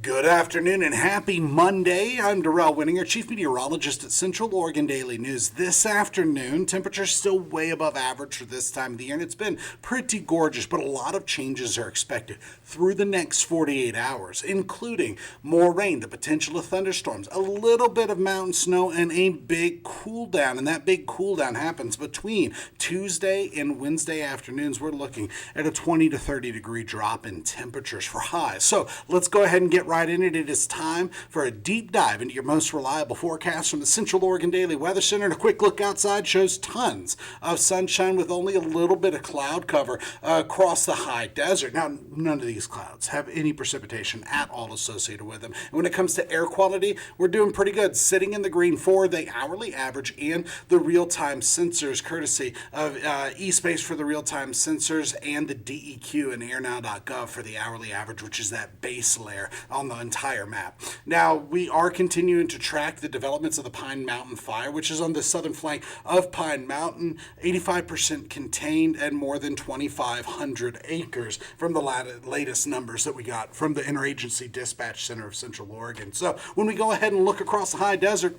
Good afternoon and happy Monday. I'm Darrell Winninger, Chief Meteorologist at Central Oregon Daily News. This afternoon, temperatures still way above average for this time of the year, and it's been pretty gorgeous, but a lot of changes are expected through the next 48 hours, including more rain, the potential of thunderstorms, a little bit of mountain snow, and a big cool down. And that big cool down happens between Tuesday and Wednesday afternoons. We're looking at a 20 to 30 degree drop in temperatures for highs. So let's go ahead and get right in it. It is time for a deep dive into your most reliable forecast from the Central Oregon Daily Weather Center. And a quick look outside shows tons of sunshine with only a little bit of cloud cover across the high desert. Now, none of these clouds have any precipitation at all associated with them. And when it comes to air quality, we're doing pretty good, sitting in the green for the hourly average and the real-time sensors, courtesy of eSpace for the real-time sensors and the DEQ and airnow.gov for the hourly average, which is that base layer on the entire map. Now, we are continuing to track the developments of the Pine Mountain fire, which is on the southern flank of Pine Mountain, 85% contained and more than 2,500 acres from the latest numbers that we got from the Interagency Dispatch Center of Central Oregon. So when we go ahead and look across the high desert,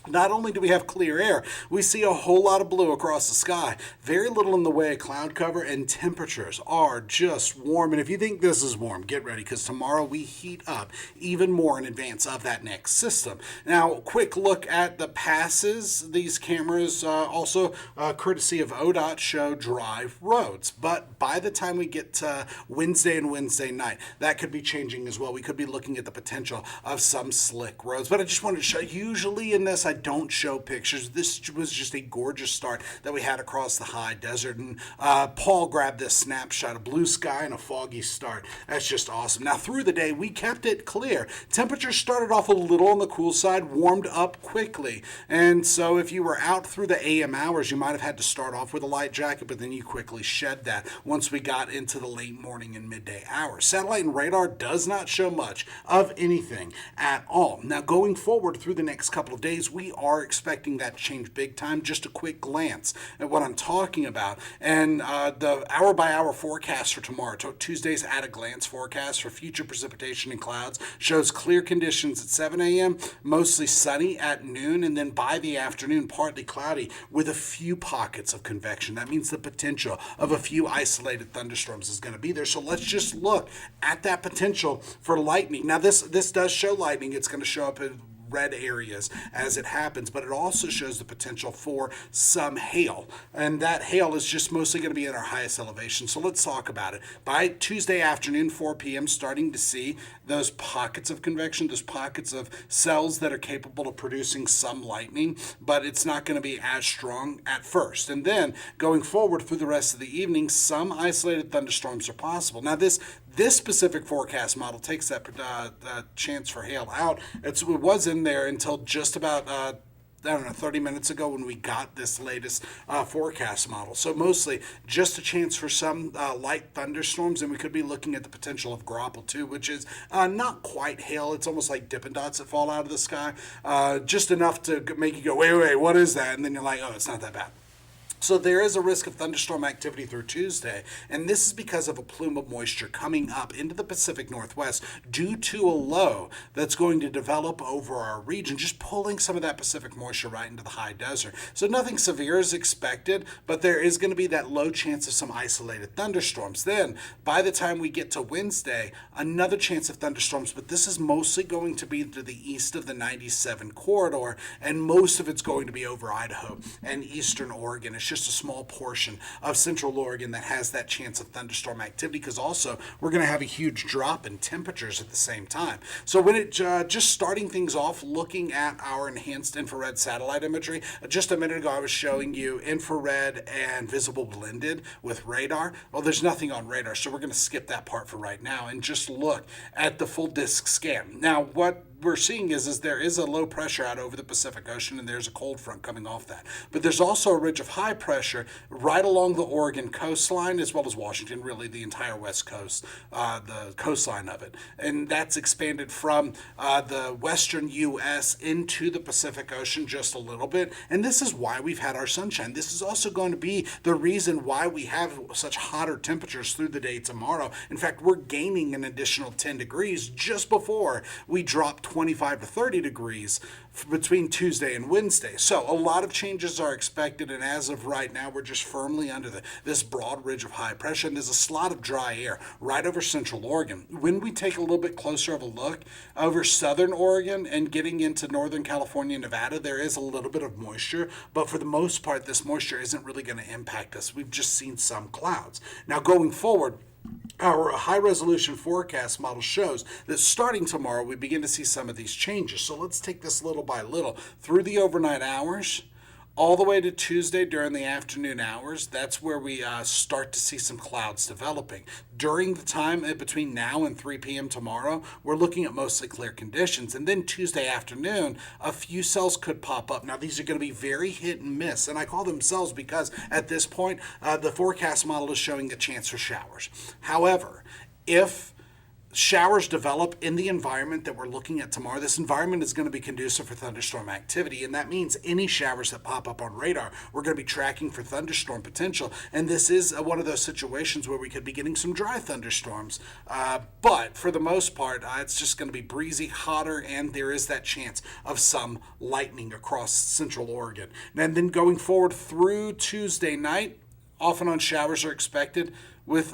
not only do we have clear air, we see a whole lot of blue across the sky. Very little in the way of cloud cover, and temperatures are just warm. And if you think this is warm, get ready, because tomorrow we heat up even more in advance of that next system. Now, quick look at the passes. These cameras also, courtesy of ODOT, show dry roads. But by the time we get to Wednesday and Wednesday night, that could be changing as well. We could be looking at the potential of some slick roads. But I just wanted to show, usually in this, I don't show pictures. This was just a gorgeous start that we had across the high desert. And Paul grabbed this snapshot of blue sky and a foggy start. That's just awesome. Now, through the day, we kept it clear. Temperatures started off a little on the cool side, warmed up quickly. And so if you were out through the AM hours, you might have had to start off with a light jacket, but then you quickly shed that once we got into the late morning and midday hours. Satellite and radar does not show much of anything at all. Now, going forward through the next couple of days, we are expecting that to change big time. Just a quick glance at what I'm talking about. And the hour-by-hour forecast for tomorrow, Tuesday's at-a-glance forecast for future precipitation and clouds, shows clear conditions at 7 a.m., mostly sunny at noon, and then by the afternoon, partly cloudy with a few pockets of convection. That means the potential of a few isolated thunderstorms is going to be there. So let's just look at that potential for lightning. Now, this does show lightning. It's going to show up in red areas as it happens, but it also shows the potential for some hail, and that hail is just mostly going to be at our highest elevation. So let's talk about it. By Tuesday afternoon, 4 p.m., starting to see those pockets of convection, those pockets of cells that are capable of producing some lightning, but it's not going to be as strong at first. And then going forward through the rest of the evening, some isolated thunderstorms are possible. Now, this specific forecast model takes that chance for hail out. It was in there until just about 30 minutes ago when we got this latest forecast model. So mostly just a chance for some light thunderstorms, and we could be looking at the potential of grapple too, which is not quite hail. It's almost like Dippin' Dots that fall out of the sky, just enough to make you go, wait, what is that? And then you're like, oh, it's not that bad. So there is a risk of thunderstorm activity through Tuesday, and this is because of a plume of moisture coming up into the Pacific Northwest due to a low that's going to develop over our region, just pulling some of that Pacific moisture right into the high desert. So nothing severe is expected, but there is going to be that low chance of some isolated thunderstorms. Then, by the time we get to Wednesday, another chance of thunderstorms, but this is mostly going to be to the east of the 97 corridor, and most of it's going to be over Idaho and eastern Oregon. It's just a small portion of Central Oregon that has that chance of thunderstorm activity, because also we're going to have a huge drop in temperatures at the same time. So when it just starting things off, looking at our enhanced infrared satellite imagery, just a minute ago I was showing you infrared and visible blended with radar. Well, there's nothing on radar, so we're going to skip that part for right now and just look at the full disk scan. Now, what we're seeing is there is a low pressure out over the Pacific Ocean, and there's a cold front coming off that. But there's also a ridge of high pressure right along the Oregon coastline, as well as Washington, really the entire west coast, the coastline of it. And that's expanded from the western U.S. into the Pacific Ocean just a little bit. And this is why we've had our sunshine. This is also going to be the reason why we have such hotter temperatures through the day tomorrow. In fact, we're gaining an additional 10 degrees just before we drop 25 to 30 degrees between Tuesday and Wednesday. So a lot of changes are expected, and as of right now, we're just firmly under this broad ridge of high pressure, and there's a slot of dry air right over central Oregon. When we take a little bit closer of a look over southern Oregon and getting into northern California and Nevada, there is a little bit of moisture, but for the most part, this moisture isn't really going to impact us. We've just seen some clouds. Now, going forward, our high-resolution forecast model shows that starting tomorrow, we begin to see some of these changes. So let's take this little by little through the overnight hours, all the way to Tuesday during the afternoon hours. That's where we start to see some clouds developing. During the time between now and 3 p.m. tomorrow, we're looking at mostly clear conditions. And then Tuesday afternoon, a few cells could pop up. Now, these are going to be very hit and miss. And I call them cells because at this point, the forecast model is showing a chance for showers. However, if showers develop in the environment that we're looking at tomorrow, this environment is going to be conducive for thunderstorm activity, and that means any showers that pop up on radar, we're going to be tracking for thunderstorm potential. And this is one of those situations where we could be getting some dry thunderstorms, but for the most part, it's just going to be breezy, hotter, and there is that chance of some lightning across central Oregon. And then going forward through Tuesday night, off and on showers are expected with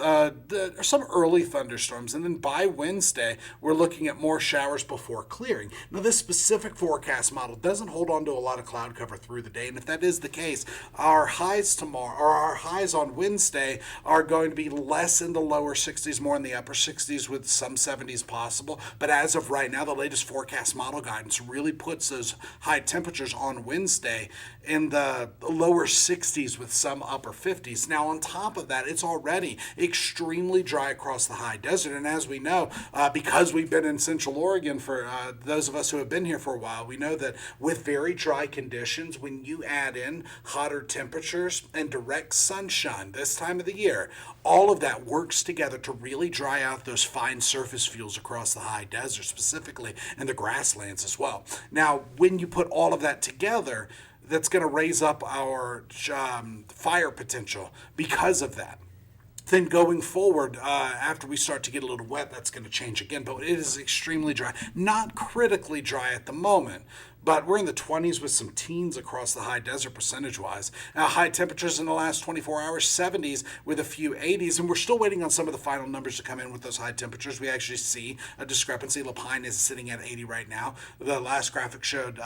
some early thunderstorms. And then by Wednesday, we're looking at more showers before clearing. Now, this specific forecast model doesn't hold on to a lot of cloud cover through the day. And if that is the case, our highs tomorrow, or our highs on Wednesday, are going to be less in the lower 60s, more in the upper 60s with some 70s possible. But as of right now, the latest forecast model guidance really puts those high temperatures on Wednesday in the lower 60s with some upper 50s. Now, on top of that, it's already extremely dry across the high desert. And as we know, because we've been in Central Oregon for those of us who have been here for a while, we know that with very dry conditions, when you add in hotter temperatures and direct sunshine this time of the year, all of that works together to really dry out those fine surface fuels across the high desert, specifically in the grasslands as well. Now, when you put all of that together, that's going to raise up our fire potential because of that. Then going forward, after we start to get a little wet, that's going to change again. But it is extremely dry. Not critically dry at the moment, but we're in the 20s with some teens across the high desert percentage-wise. Now, high temperatures in the last 24 hours, 70s with a few 80s, and we're still waiting on some of the final numbers to come in with those high temperatures. We actually see a discrepancy. La Pine is sitting at 80 right now. The last graphic showed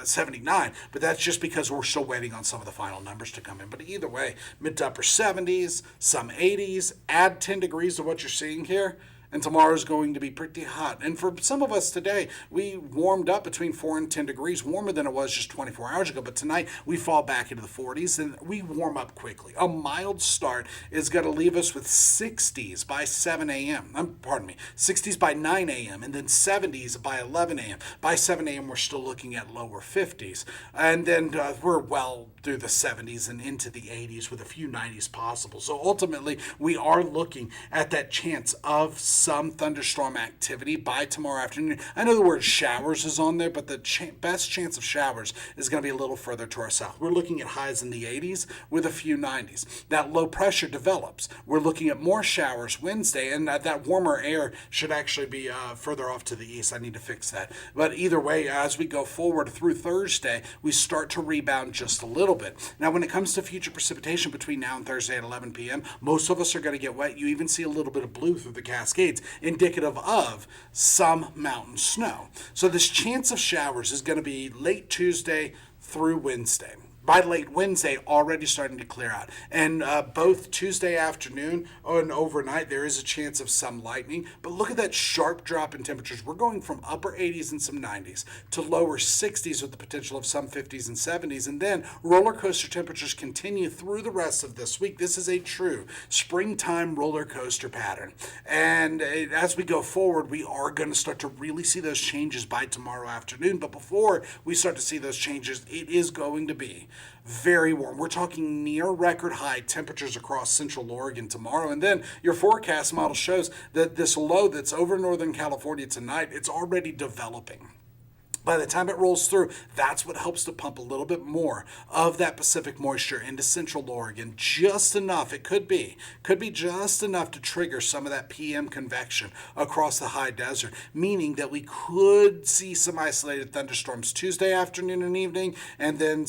79, but that's just because we're still waiting on some of the final numbers to come in. But either way, mid to upper 70s, some 80s, add 10 degrees to what you're seeing here, and tomorrow's going to be pretty hot. And for some of us today, we warmed up between 4 and 10 degrees, warmer than it was just 24 hours ago. But tonight, we fall back into the 40s, and we warm up quickly. A mild start is going to leave us with 60s by 7 a.m. 60s by 9 a.m., and then 70s by 11 a.m. By 7 a.m., we're still looking at lower 50s. And then we're well through the 70s and into the 80s with a few 90s possible. So ultimately, we are looking at that chance of some thunderstorm activity by tomorrow afternoon. I know the word showers is on there, but the best chance of showers is going to be a little further to our south. We're looking at highs in the 80s with a few 90s. That low pressure develops. We're looking at more showers Wednesday, and that warmer air should actually be further off to the east. I need to fix that. But either way, as we go forward through Thursday, we start to rebound just a little bit. Now, when it comes to future precipitation between now and Thursday at 11 p.m., most of us are going to get wet. You even see a little bit of blue through the Cascades, indicative of some mountain snow. So this chance of showers is going to be late Tuesday through Wednesday. By late Wednesday, already starting to clear out. And both Tuesday afternoon and overnight, there is a chance of some lightning. But look at that sharp drop in temperatures. We're going from upper 80s and some 90s to lower 60s with the potential of some 50s and 70s. And then roller coaster temperatures continue through the rest of this week. This is a true springtime roller coaster pattern. And as we go forward, we are going to start to really see those changes by tomorrow afternoon. But before we start to see those changes, it is going to be very warm. We're talking near record high temperatures across central Oregon tomorrow. And then your forecast model shows that this low that's over Northern California tonight, it's already developing. By the time it rolls through, that's what helps to pump a little bit more of that Pacific moisture into central Oregon. Just enough, it could be just enough to trigger some of that PM convection across the high desert, meaning that we could see some isolated thunderstorms Tuesday afternoon and evening, and then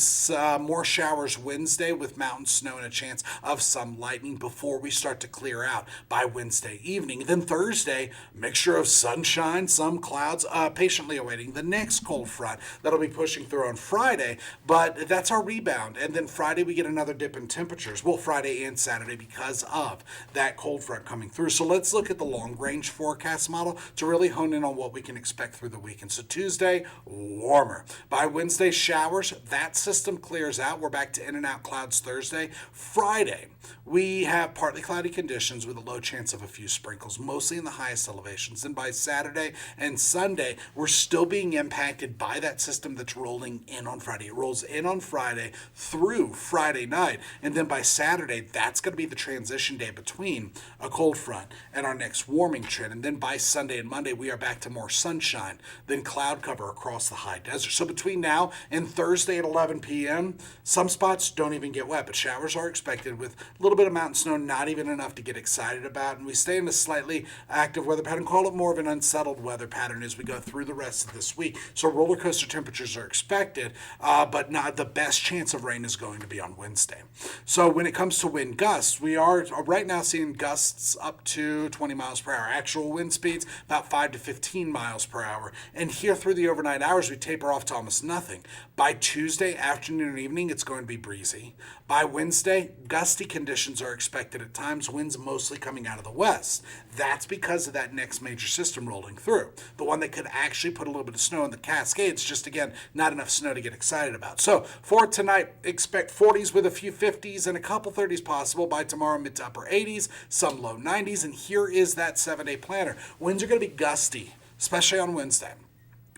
more showers Wednesday with mountain snow and a chance of some lightning before we start to clear out by Wednesday evening. Then Thursday, mixture of sunshine, some clouds, patiently awaiting the next cold front that'll be pushing through on Friday, but that's our rebound. And then Friday we get another dip in temperatures. Well, Friday and Saturday because of that cold front coming through. So let's look at the long range forecast model to really hone in on what we can expect through the weekend. So Tuesday, warmer. By Wednesday, showers. That system clears out. We're back to in and out clouds Thursday. Friday, we have partly cloudy conditions with a low chance of a few sprinkles, mostly in the highest elevations. And by Saturday and Sunday, we're still being impacted by that system that's rolling in on Friday. It rolls in on Friday through Friday night, and then by Saturday, that's going to be the transition day between a cold front and our next warming trend. And then by Sunday and Monday, we are back to more sunshine than cloud cover across the high desert. So between now and Thursday at 11 p.m., some spots don't even get wet, but showers are expected with a little bit of mountain snow, not even enough to get excited about. And we stay in a slightly active weather pattern, call it more of an unsettled weather pattern as we go through the rest of this week. So roller coaster temperatures are expected, but not the best chance of rain is going to be on Wednesday. So when it comes to wind gusts, we are right now seeing gusts up to 20 miles per hour. Actual wind speeds about 5 to 15 miles per hour. And here through the overnight hours, we taper off to almost nothing. By Tuesday afternoon and evening, it's going to be breezy. By Wednesday, gusty conditions are expected at times, winds mostly coming out of the west. That's because of that next major system rolling through. The one that could actually put a little bit of snow in the Cascades, just again, not enough snow to get excited about. So for tonight, expect 40s with a few 50s and a couple 30s possible. By tomorrow, mid to upper 80s, some low 90s. And here is that 7-day planner. Winds are going to be gusty, especially on Wednesday.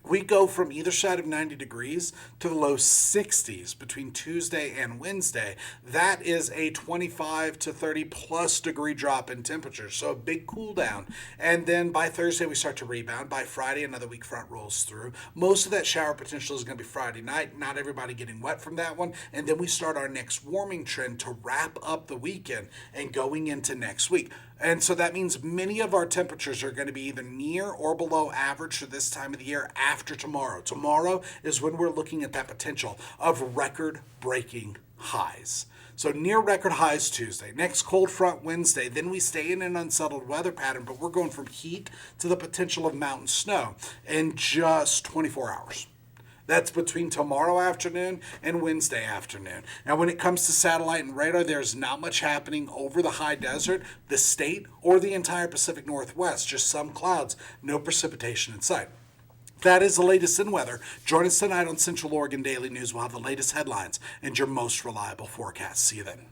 We go from either side of 90 degrees to the low 60s between Tuesday and Wednesday. That is a 25 to 30 plus degree drop in temperature, so a big cool down. And then by Thursday, we start to rebound. By Friday, another weak front rolls through. Most of that shower potential is going to be Friday night, not everybody getting wet from that one. And then we start our next warming trend to wrap up the weekend and going into next week. And so that means many of our temperatures are going to be either near or below average for this time of the year after tomorrow. Tomorrow is when we're looking at that potential of record-breaking highs. So near record highs Tuesday, next cold front Wednesday, then we stay in an unsettled weather pattern, but we're going from heat to the potential of mountain snow in just 24 hours. That's between tomorrow afternoon and Wednesday afternoon. Now, when it comes to satellite and radar, there's not much happening over the high desert, the state, or the entire Pacific Northwest. Just some clouds, no precipitation in sight. That is the latest in weather. Join us tonight on Central Oregon Daily News. We'll have the latest headlines and your most reliable forecast. See you then.